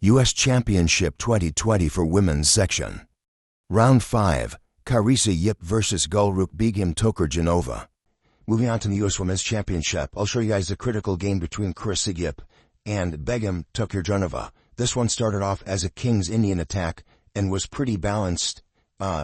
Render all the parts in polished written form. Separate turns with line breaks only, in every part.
U.S. Championship 2020 for Women's Section. Round 5, Carissa Yip vs. Gulruk Begim Tokarjanova. Moving on to the U.S. Women's Championship, I'll show you guys the critical game between Carissa Yip and Begim Tokarjanova. This one started off as a King's Indian attack and was pretty balanced.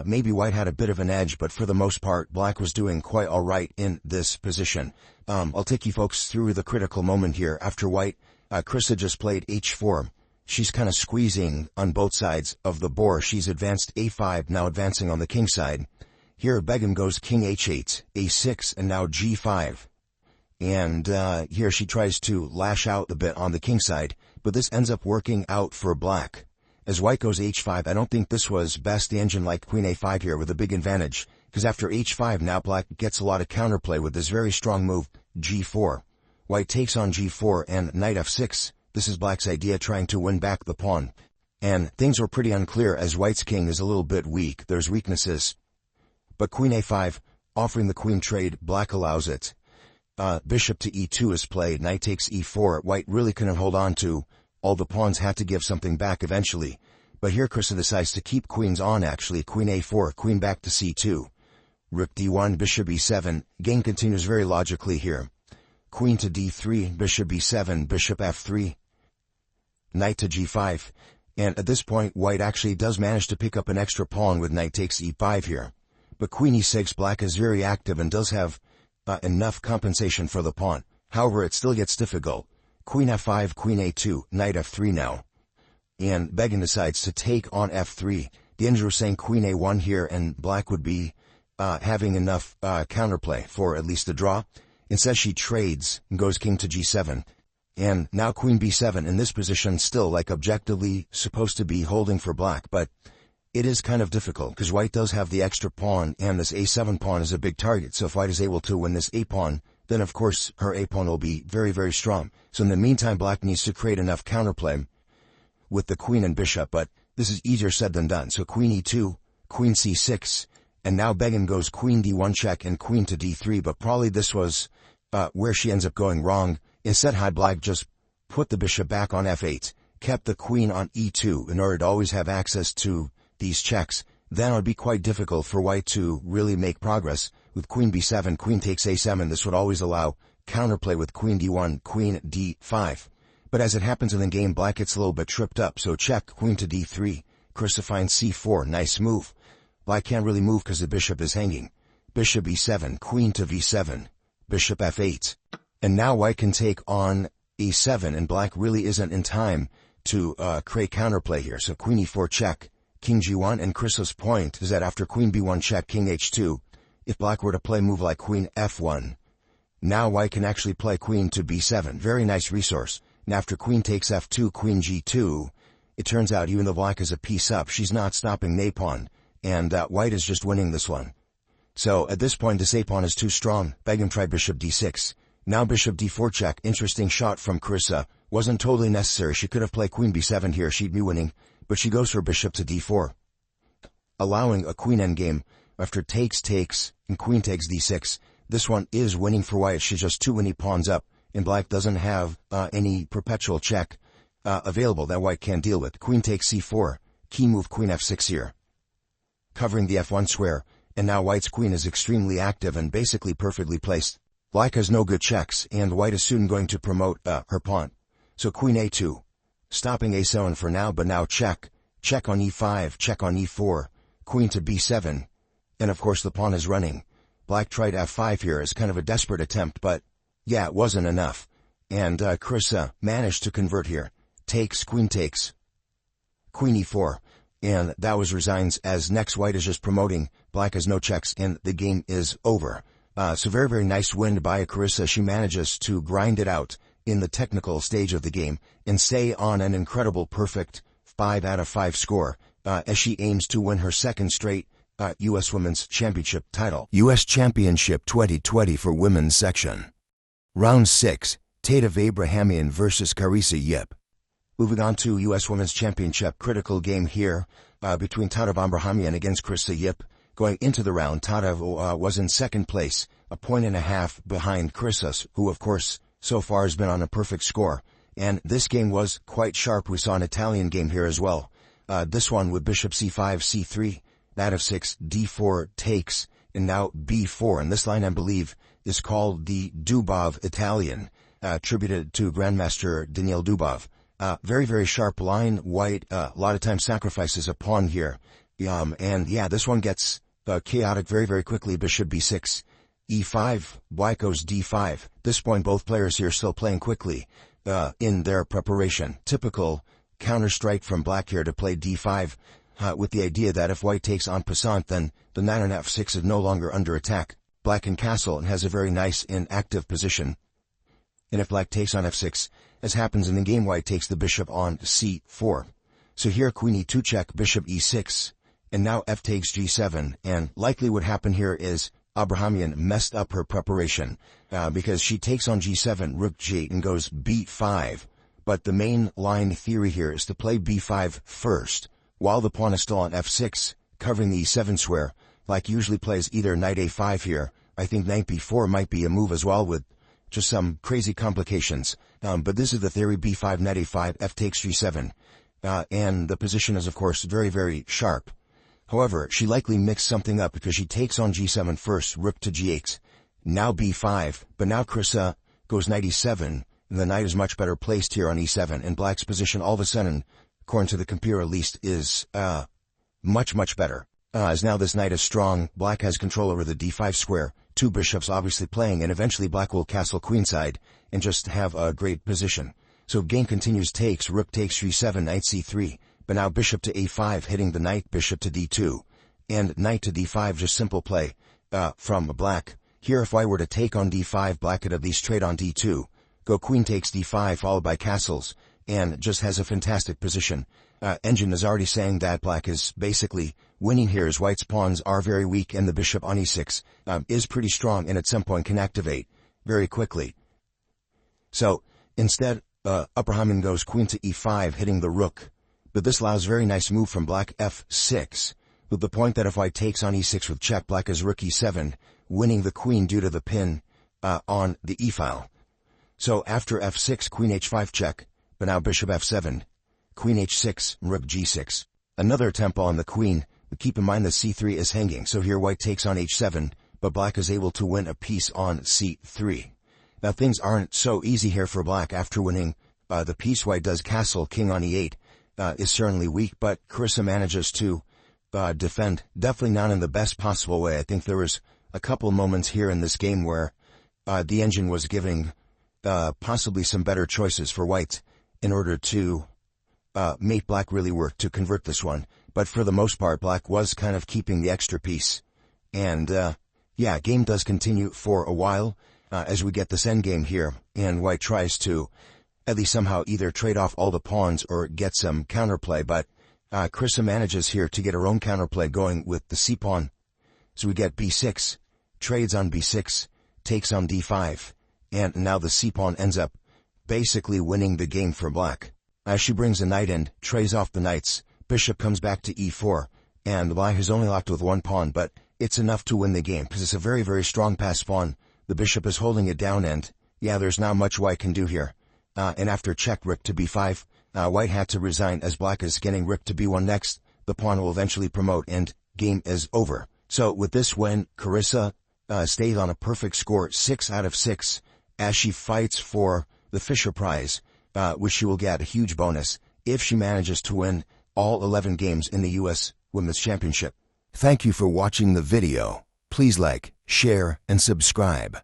Maybe white had a bit of an edge, but for the most part, black was doing quite alright in this position. I'll take you folks through the critical moment here. After white, Carissa just played h4. She's kind of squeezing on both sides of the board. She's advanced a5, now advancing on the king side. Here Begim goes king h8, a6, and now g5. And here she tries to lash out a bit on the king side, but this ends up working out for black. As white goes h5, I don't think this was best. The engine like queen a5 here with a big advantage, because after h5 now black gets a lot of counterplay with this very strong move, g4. White takes on g4 and knight f6. This is black's idea, trying to win back the pawn. And things were pretty unclear as white's king is a little bit weak. There's weaknesses. But queen a5, offering the queen trade, black allows it. Bishop to e2 is played, knight takes e4. White really couldn't hold on to. All the pawns had to give something back eventually. But here Carissa decides to keep queens on actually. Queen a4, queen back to c2. Rook d1, bishop e7. Game continues very logically here. Queen to d3, bishop e7, bishop f3. Knight to g5, and at this point white actually does manage to pick up an extra pawn with knight takes e5 here. But queen e6, black is very active and does have enough compensation for the pawn. However, it still gets difficult. Queen f5, queen a2, knight f3 now. And Begim decides to take on f3. The engine was saying queen a1 here, and black would be having enough counterplay for at least a draw. Instead she trades and goes king to g7. And now queen b7 in this position, still like objectively supposed to be holding for black, but it is kind of difficult because white does have the extra pawn and this a7 pawn is a big target. So if white is able to win this a pawn, then of course her a pawn will be very, very strong. So in the meantime, black needs to create enough counterplay with the queen and bishop, but this is easier said than done. So queen e2, queen c6, and now Begim goes queen d1 check and queen to d3, but probably this was where she ends up going wrong. Instead, had black just put the bishop back on f8, kept the queen on e2 in order to always have access to these checks, then it would be quite difficult for white to really make progress. With queen b7, queen takes a7, this would always allow counterplay with queen d1, queen d5. But as it happens in the game, black gets a little bit tripped up, so check, queen to d3, Carissa finds c4, nice move. Black can't really move because the bishop is hanging. Bishop e7, queen to v7, bishop f8. And now white can take on e7, and black really isn't in time to create counterplay here. So queen e4 check, king g1, and Carissa's point is that after queen b1 check, king h2, if black were to play a move like queen f1, now white can actually play queen to b7. Very nice resource. And after queen takes f2, queen g2, it turns out even though black is a piece up, she's not stopping the a-pawn, and white is just winning this one. So at this point, this a-pawn is too strong. Begim tried bishop d6. Now bishop d4 check, interesting shot from Carissa. Wasn't totally necessary, she could have played queen b7 here, she'd be winning, but she goes for bishop to d4. Allowing a queen endgame after takes, and queen takes d6. This one is winning for white, she's just too many pawns up, and black doesn't have any perpetual check available that white can't deal with. Queen takes c4, key move queen f6 here, covering the f1 square, and now white's queen is extremely active and basically perfectly placed. Black has no good checks, and white is soon going to promote her pawn. So queen a2, stopping a7 for now, but now check on e5, check on e4, queen to b7, and of course the pawn is running. Black tried f5 here as kind of a desperate attempt, but yeah, it wasn't enough. And Carissa managed to convert here. Takes, queen e4, and that was resigns, as next white is just promoting, black has no checks, and the game is over. So very, very nice win by Carissa. She manages to grind it out in the technical stage of the game and stay on an incredible perfect 5 out of 5 score as she aims to win her second straight U.S. Women's Championship title. U.S. Championship 2020 for Women's Section. Round 6, Tatev Abrahamian vs. Carissa Yip. Moving on to U.S. Women's Championship critical game here between Tatev Abrahamian against Carissa Yip. Going into the round, Tatev was in second place, a point and a half behind Carissa, who of course so far has been on a perfect score. And this game was quite sharp. We saw an Italian game here as well. This one with bishop c5, c3, knight f6, d4 takes, and now b4. And this line, I believe, is called the Dubov Italian, attributed to Grandmaster Daniil Dubov. Very, very sharp line. White, a lot of times sacrifices a pawn here. And yeah, this one gets chaotic very, very quickly. Bishop b6, e5, white goes d5. This point, both players here still playing quickly in their preparation. Typical counter-strike from black here to play d5, with the idea that if white takes en passant, then the knight on f6 is no longer under attack. Black can castle and has a very nice and active position. And if black takes on f6, as happens in the game, white takes the bishop on c4. So here, queen e2 check, bishop e6, and now f takes g7, and likely what happened here is Abrahamian messed up her preparation, because she takes on g7, rook g8, and goes b5. But the main line theory here is to play b5 first, while the pawn is still on f6, covering the e7 square. Black usually plays either knight a5 here. I think knight b4 might be a move as well, with just some crazy complications. But this is the theory: b5, knight a5, f takes g7. And the position is, of course, very, very sharp. However, she likely mixed something up because she takes on g7 first, rook to g8, now b5, but now Carissa goes knight e7, and the knight is much better placed here on e7, and black's position all of a sudden, according to the computer at least, is much, much better. As now this knight is strong, black has control over the d5 square, two bishops obviously playing, and eventually black will castle queenside and just have a great position. So game continues, takes, rook takes g7, knight c3, but now bishop to a5, hitting the knight, bishop to d2, and knight to d5, just simple play from black. Here, if I were to take on d5, black could at least trade on d2, go queen takes d5, followed by castles, and just has a fantastic position. Engine is already saying that black is basically winning here, as white's pawns are very weak, and the bishop on e6 is pretty strong, and at some point can activate very quickly. So, instead, Abrahamian goes queen to e5, hitting the rook. But this allows very nice move from black, f6, with the point that if white takes on e6 with check, black is rook e7, winning the queen due to the pin on the e-file. So after f6, queen h5 check, but now bishop f7, queen h6, rook g6. Another attempt on the queen, but keep in mind that c3 is hanging, so here white takes on h7, but black is able to win a piece on c3. Now things aren't so easy here for black. After winning the piece, white does castle, king on e8, is certainly weak, but Carissa manages to defend, definitely not in the best possible way. I think there was a couple moments here in this game where the engine was giving possibly some better choices for white in order to make black really work to convert this one. But for the most part, black was kind of keeping the extra piece. And yeah, game does continue for a while as we get this endgame here, and white tries to at least somehow either trade off all the pawns or get some counterplay, but Carissa manages here to get her own counterplay going with the c-pawn. So we get b6, trades on b6, takes on d5, and now the c-pawn ends up basically winning the game for black. As she brings a knight in, trades off the knights, bishop comes back to e4, and black is only locked with one pawn, but it's enough to win the game, because it's a very, very strong pass pawn. The bishop is holding it down, and yeah, there's not much white can do here. And after check, rook to b5, white had to resign, as black is getting rook to b1 next. The pawn will eventually promote, and game is over. So with this win, Carissa stays on a perfect score, 6 out of 6, as she fights for the Fisher Prize, which she will get a huge bonus if she manages to win all 11 games in the U.S. Women's Championship. Thank you for watching the video. Please like, share, and subscribe.